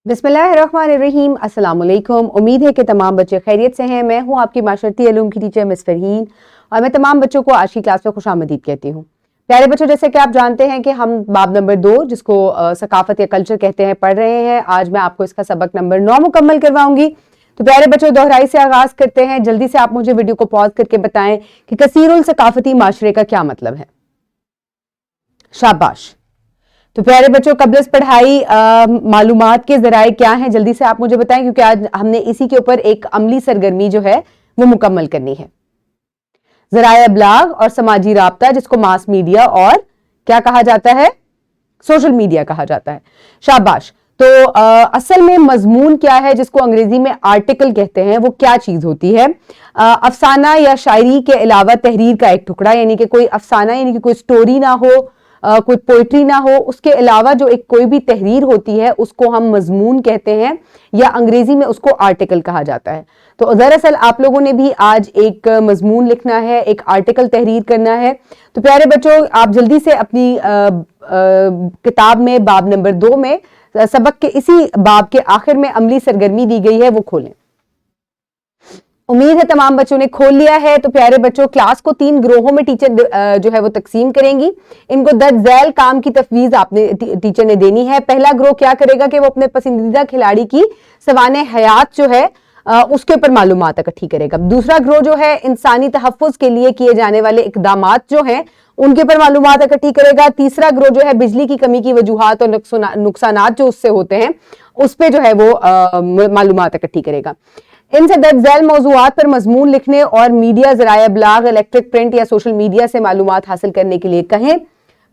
बिस्मिल्लाहिर्रहमानिर्रहीम, अस्सलाम वालेकुम। उम्मीद है कि तमाम बच्चे खैरियत से हैं। मैं हूं आपकी माशरती उलूम की टीचर मिस फरहीन और मैं तमाम बच्चों को आज की क्लास में खुशामदीद कहती हूं। प्यारे बच्चों, जैसे कि आप जानते हैं कि हम बाब नंबर 2 जिसको सकाफत या कल्चर कहते हैं पढ़ रहे हैं। आज मैं आपको इसका सबक नंबर 9 मुकम्मल करवाऊंगी। तो प्यारे बच्चों, दोहराई से आगाज करते हैं। जल्दी से आप मुझे वीडियो को पॉज करके बताएं कि कसीरुल सकाफती माशरे का क्या मतलब है। शाबाश। तो प्यारे बच्चों, कब्ल पढ़ाई मालूमात के जराए क्या हैं, जल्दी से आप मुझे बताएं, क्योंकि आज हमने इसी के ऊपर एक अमली सरगर्मी जो है वो मुकम्मल करनी है। जराए अबलाग और समाजी राब्ता, जिसको मास मीडिया और क्या कहा जाता है, सोशल मीडिया कहा जाता है। शाबाश। तो असल में मजमून क्या है, जिसको अंग्रेजी में आर्टिकल कहते हैं, वो क्या चीज होती है? अफसाना या शायरी के अलावा तहरीर का एक टुकड़ा, यानी कि कोई अफसाना यानी कि कोई स्टोरी ना हो, कोई पोइट्री ना हो, उसके अलावा जो एक कोई भी तहरीर होती है उसको हम मजमून कहते हैं या अंग्रेजी में उसको आर्टिकल कहा जाता है। तो दरअसल आप लोगों ने भी आज एक मजमून लिखना है, एक आर्टिकल तहरीर करना है। तो प्यारे बच्चों, आप जल्दी से अपनी किताब में बाब नंबर 2 में सबक के इसी बाब के आखिर में अमली सरगर्मी दी गई है, वो खोलें। उम्मीद है तमाम बच्चों ने खोल लिया है। तो प्यारे बच्चों, क्लास को 3 ग्रोहों में टीचर जो है वो तकसीम करेंगी। इनको दर्ज झैल काम की तफवीज आपने टीचर ने देनी है। पहला ग्रोह क्या करेगा कि वो अपने पसंदीदा खिलाड़ी की सवाने हयात जो है उसके ऊपर मालूमात इकट्ठी करेगा। दूसरा ग्रोह जो है इंसानी तहफ़्फ़ुज़ के लिए किए जाने वाले इक़दामात जो हैं उनके ऊपर मालूमात इकट्ठी करेगा। तीसरा ग्रोह जो है बिजली की कमी की वजूहात और नुकसानात जो उससे होते हैं उस पर जो है वो मालूमात इकट्ठी करेगा। इनसे दर्ज झैल मौज़ूआत पर मजमून लिखने और मीडिया, ज़राए अबलाग, इलेक्ट्रिक प्रिंट या सोशल मीडिया से मालूमात हासिल करने के लिए कहें।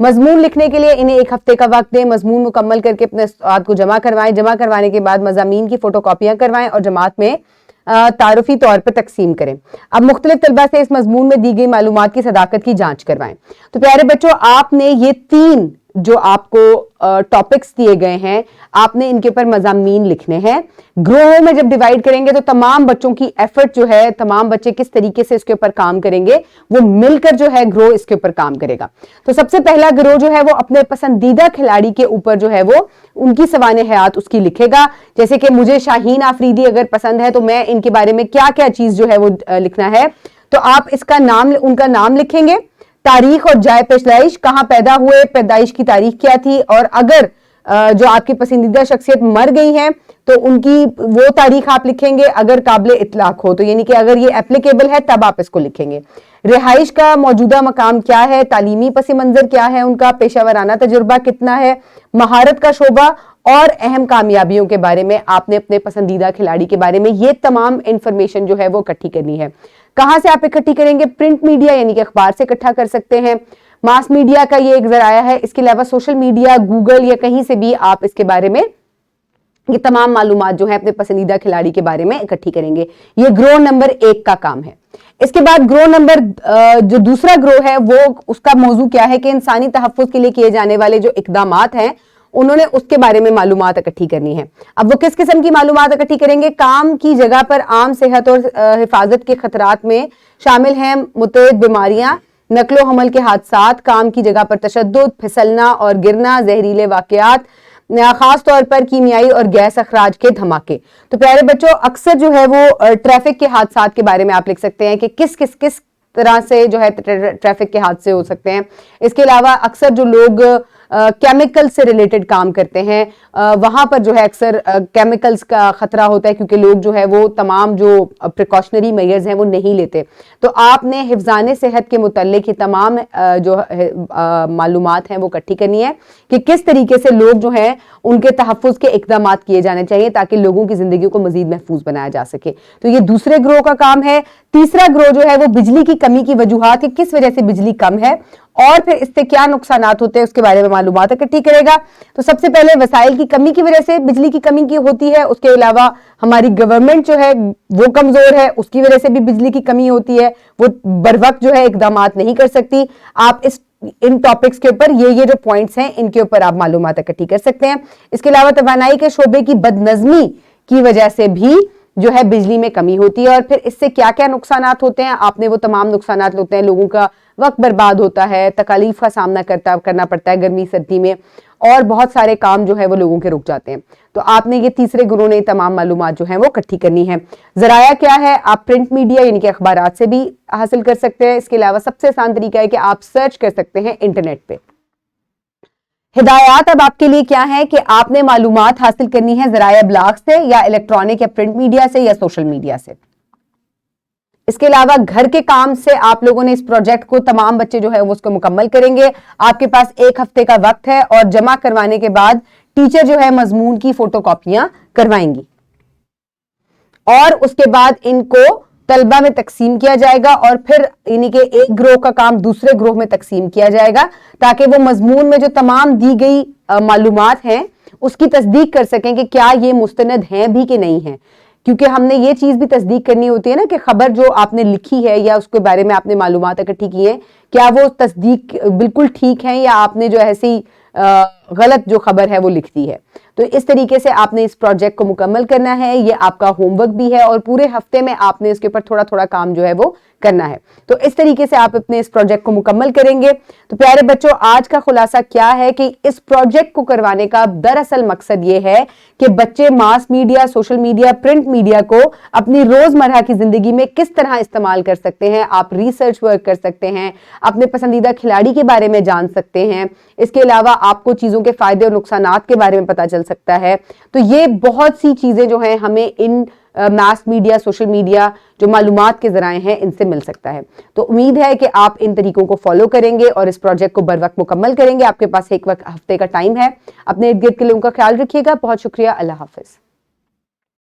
मजमून लिखने के लिए इन्हें 1 हफ्ते का वक्त दें। मजमून मुकम्मल करके अपने उस्ताद को जमा करवाएं। जमा करवाने के बाद मज़ामीन की फोटो कॉपियां करवाएं और जमात में तारुफी तौर पर तकसीम करें। अब मुख्तलिफ तलबा से इस मजमून में दी गई मालूमात की सदाकत की जांच करवाएं। तो प्यारे बच्चों, आपने ये 3 जो आपको टॉपिक्स दिए गए हैं, आपने इनके ऊपर मज़ामीन लिखने हैं। ग्रोहों में जब डिवाइड करेंगे तो तमाम बच्चों की एफर्ट जो है, तमाम बच्चे किस तरीके से इसके ऊपर काम करेंगे, वो मिलकर जो है ग्रोह इसके ऊपर काम करेगा। तो सबसे पहला ग्रोह जो है वो अपने पसंदीदा खिलाड़ी के ऊपर जो है वो उनकी सवाने हयात उसकी लिखेगा। जैसे कि मुझे शाहीन आफरीदी अगर पसंद है तो मैं इनके बारे में क्या क्या चीज जो है वो लिखना है। तो आप इसका नाम, उनका नाम लिखेंगे, तारीख और जाए पैदाइश, कहाँ पैदा हुए, पैदाइश की तारीख क्या थी, और अगर जो आपकी पसंदीदा शख्सियत मर गई है तो उनकी वो तारीख आप लिखेंगे अगर काबिल इतलाक हो, तो यानी कि अगर ये एप्लीकेबल है तब आप इसको लिखेंगे। रिहाइश का मौजूदा मकाम क्या है, तालीमी पस मंजर क्या है, उनका पेशा वराना तजुर्बा कितना है, महारत का शोबा और अहम कामयाबियों के बारे में आपने अपने पसंदीदा खिलाड़ी के बारे में ये तमाम इंफॉर्मेशन जो है वो इकट्ठी करनी है। कहां से आप इकट्ठी करेंगे? प्रिंट मीडिया यानी कि अखबार से इकट्ठा कर सकते हैं। मास मीडिया का ये एक जराया है। इसके अलावा सोशल मीडिया, गूगल या कहीं से भी आप इसके बारे में ये तमाम मालूमात जो है अपने पसंदीदा खिलाड़ी के बारे में इकट्ठी करेंगे। ये ग्रोह नंबर 1 का काम है। इसके बाद ग्रोह नंबर जो दूसरा ग्रोह है वो उसका मौजू क्या है कि इंसानी तहफ़्फ़ुज़ के लिए किए जाने वाले जो इक़दामात हैं उन्होंने उसके बारे में मालूमात इकट्ठी करनी है। अब वो किस किस्म की मालूमात इकट्ठी करेंगे? काम की जगह पर आम सेहत और हिफाजत के खतरात में शामिल हैं मुतअद्दिद बीमारियां, नकलो हमल के हादसात, काम की जगह पर तशद्दुद, फिसलना और गिरना, जहरीले वाकयात, खास तौर पर कीमियाई और गैस अखराज के धमाके। तो प्यारे बच्चों, अक्सर जो है वो ट्रैफिक के हादसात के बारे में आप लिख सकते हैं कि किस तरह से जो है ट्रैफिक के हादसे हो सकते हैं। इसके अलावा अक्सर जो लोग केमिकल से रिलेटेड काम करते हैं वहां पर जो है अक्सर केमिकल्स का खतरा होता है, क्योंकि लोग जो है वो तमाम जो प्रिकॉशनरी मेजर्स हैं वो नहीं लेते। तो आपने हिफ्ज़ाने सेहत के मुतल्लिक तमाम जो मालूमात हैं वो इकट्ठी करनी है कि किस तरीके से लोग जो हैं उनके तहफ़्फ़ुज़ के इक़दामात किए जाने चाहिए ताकि लोगों की जिंदगी को मजीद महफूज बनाया जा सके। तो ये दूसरे ग्रोह का काम है। तीसरा ग्रोह जो है वो बिजली की कमी की वजूहात कि किस वजह से बिजली कम है और फिर इससे क्या नुकसानात होते हैं उसके बारे में मालूमात इकट्ठी करेगा। तो सबसे पहले वसाइल की कमी की वजह से बिजली की कमी की होती है। उसके अलावा हमारी गवर्नमेंट जो है वो कमजोर है, उसकी वजह से भी बिजली की कमी होती है, वो बर वक्त जो है इकदामात नहीं कर सकती। आप इन टॉपिक्स के ऊपर ये जो पॉइंट्स हैं इनके ऊपर आप मालूमात इकट्ठी कर सकते हैं। इसके अलावा तवानाई के शोबे की बदनज़मी की वजह से भी जो है बिजली में कमी होती है और फिर इससे क्या क्या नुकसानात होते हैं आपने वो तमाम नुकसानात होते हैं। लोगों का वक्त बर्बाद होता है, तकालीफ का सामना करना पड़ता है गर्मी सर्दी में, اور بہت سارے کام جو ہے وہ لوگوں کے رک جاتے ہیں. تو آپ نے یہ تیسرے گروہ نے تمام معلومات جو ہیں وہ اکٹھی کرنی ہے. ذرائع کیا ہے؟ آپ پرنٹ میڈیا یعنی کہ اخبارات سے بھی حاصل کر سکتے ہیں. اس کے علاوہ سب سے آسان طریقہ ہے کہ آپ سرچ کر سکتے ہیں انٹرنیٹ پہ. ہدایات اب آپ کے لیے کیا ہے کہ آپ نے معلومات حاصل کرنی ہے ذرائع ابلاغ سے یا الیکٹرانک یا پرنٹ میڈیا سے یا سوشل میڈیا سے. اس کے علاوہ گھر کے کام سے آپ لوگوں نے اس پروجیکٹ کو تمام بچے جو ہے وہ اس کو مکمل کریں گے. آپ کے پاس 1 ہفتے کا وقت ہے اور جمع کروانے کے بعد ٹیچر جو ہے مضمون کی فوٹو کاپیاں کروائیں گی اور اس کے بعد ان کو طلبہ میں تقسیم کیا جائے گا اور پھر یعنی کہ ایک گروہ کا کام دوسرے گروہ میں تقسیم کیا جائے گا تاکہ وہ مضمون میں جو تمام دی گئی معلومات ہیں اس کی تصدیق کر سکیں کہ کیا یہ مستند ہیں بھی کہ نہیں ہیں. کیونکہ ہم نے یہ چیز بھی تصدیق کرنی ہوتی ہے نا کہ خبر جو آپ نے لکھی ہے یا اس کے بارے میں آپ نے معلومات اکٹھی کی ہیں کیا وہ تصدیق بالکل ٹھیک ہیں یا آپ نے جو ایسی غلط جو خبر ہے وہ لکھ دی ہے. تو اس طریقے سے آپ نے اس پروجیکٹ کو مکمل کرنا ہے. یہ آپ کا ہوم ورک بھی ہے اور پورے ہفتے میں آپ نے اس کے اوپر تھوڑا تھوڑا کام جو ہے وہ کرنا ہے. تو اس طریقے سے آپ اپنے اس پروجیکٹ کو مکمل کریں گے. تو پیارے بچوں آج کا خلاصہ کیا ہے کہ اس پروجیکٹ کو کروانے کا دراصل مقصد یہ ہے کہ بچے mass media, social media, print media کو اپنی روزمرہ کی زندگی میں کس طرح استعمال کر سکتے ہیں. آپ ریسرچ ورک کر سکتے ہیں، اپنے پسندیدہ کھلاڑی کے بارے میں جان سکتے ہیں. اس کے علاوہ آپ کو چیزوں کے فائدے اور نقصانات کے بارے میں پتہ چل سکتا ہے. تو یہ بہت سی چیزیں جو ہیں ہمیں ان ماس میڈیا، سوشل میڈیا جو معلومات کے ذرائع ہیں ان سے مل سکتا ہے. تو امید ہے کہ آپ ان طریقوں کو فالو کریں گے اور اس پروجیکٹ کو بر وقت مکمل کریں گے. آپ کے پاس 1 ہفتے کا ٹائم ہے. اپنے ارد گرد کے لوگوں کا خیال رکھیے گا. بہت شکریہ. اللہ حافظ.